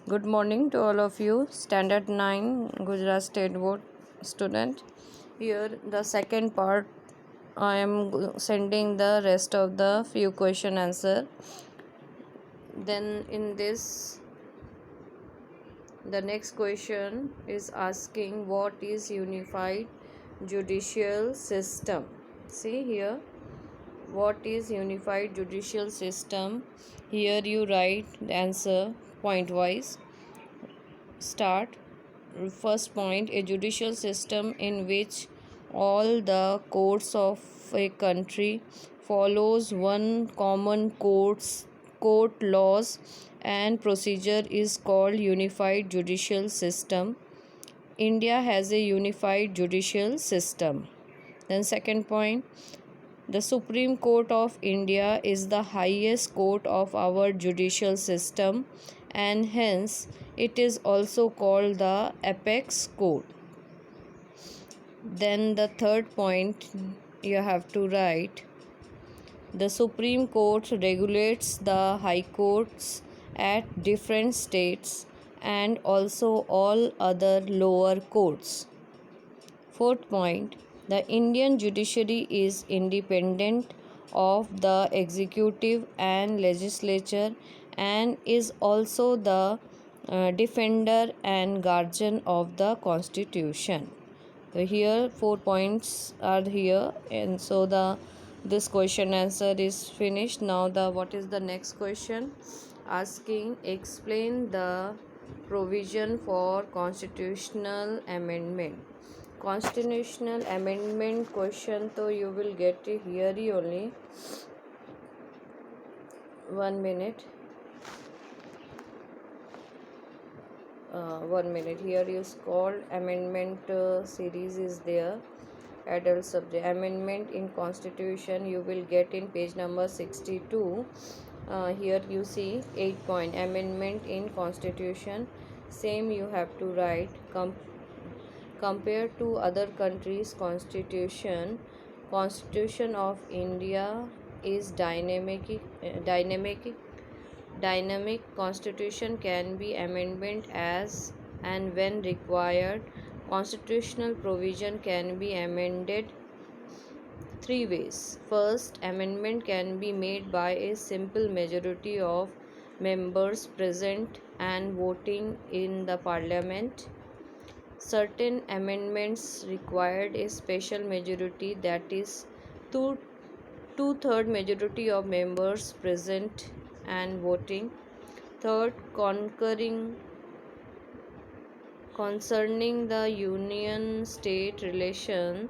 Good morning to all of you. Standard 9 Gujarat State Board student. Here the second part I am sending the rest of the few question answer. Then in this the next question is asking what is unified judicial system. See here, what is unified judicial system? Here you write the answer point wise. Start. First point, a judicial system in which all the courts of a country follows one common court laws and procedure is called unified judicial system. India has a unified judicial system. Then second point, the Supreme Court of India is the highest court of our judicial system and hence it is also called the apex court. Then the third point you have to write, the Supreme Court regulates the high courts at different states and also all other lower courts. Fourth point, the Indian judiciary is independent of the executive and legislature and is also the defender and guardian of the constitution. So here 4 points are here, and so the this question answer is finished. Now the what is the next question? Asking explain the provision for constitutional amendment. Constitutional amendment question, so you will get it here only. 1 minute. 1 minute. Here is called amendment series is there. Adult subject amendment in constitution you will get in page number 62. Here you see 8 point amendment in constitution. Same you have to write. Compared to other countries' constitution of India is dynamic. Constitution can be amendment as and when required. Constitutional provision can be amended three ways. First, amendment can be made by a simple majority of members present and voting in the parliament. Certain amendments required a special majority, that is two-third majority of members present and voting. Third, concerning the union-state relation,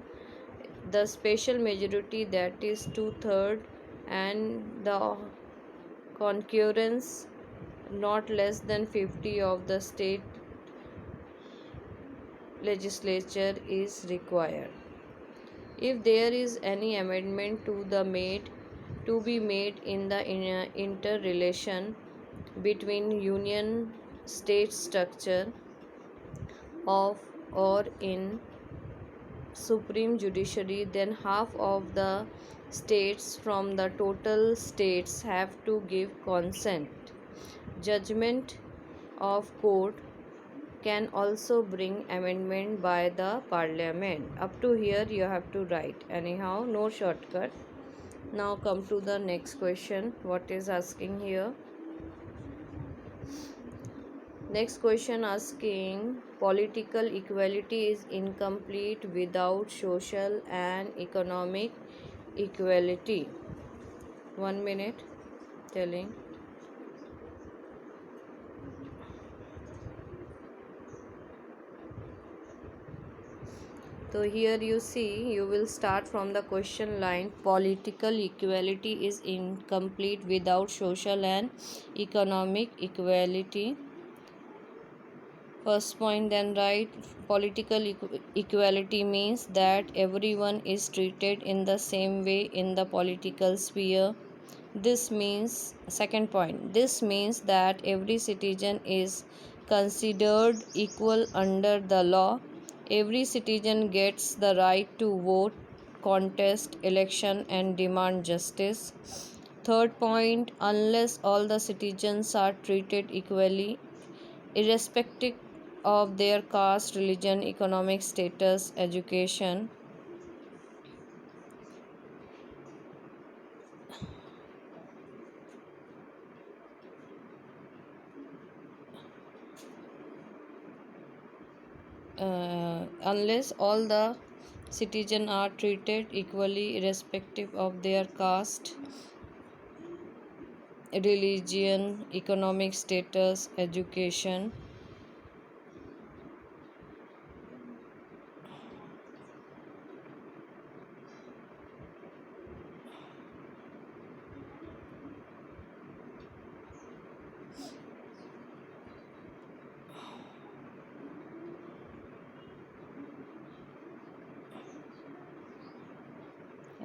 the special majority, that is two-third, and the concurrence not less than 50 of the state legislature is required. If there is any amendment to be made in the interrelation between union state structure of or in supreme judiciary, then half of the states from the total states have to give consent. Judgment of court can also bring amendment by the parliament. Up to here you have to write. Anyhow, no shortcut. Now come to the next question. What is asking here? Next question asking political equality is incomplete without social and economic equality. 1 minute telling. So here you see, you will start from the question line. Political equality is incomplete without social and economic equality. First point, then write political equality means that everyone is treated in the same way in the political sphere. This means, second point, this means that every citizen is considered equal under the law. Every citizen gets the right to vote, contest election and demand justice. Third point, unless all the citizens are treated equally, irrespective of their caste, religion, economic status, education. Unless all the citizens are treated equally irrespective of their caste, religion, economic status, education.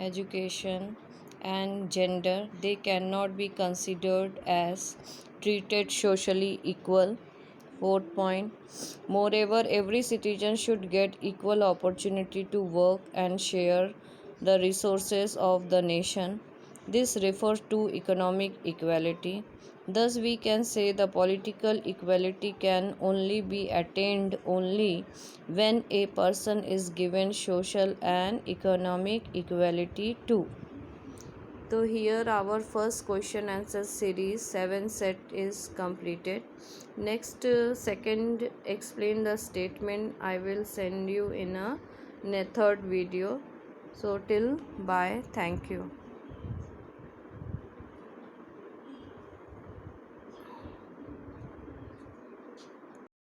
Education and gender, they cannot be considered as treated socially equal. Fourth point, moreover, every citizen should get equal opportunity to work and share the resources of the nation. This refers to economic equality. Thus, we can say the political equality can only be attained only when a person is given social and economic equality too. So here our first question answer series 7 set is completed. Next second explain the statement I will send you in a third video. So till bye, thank you.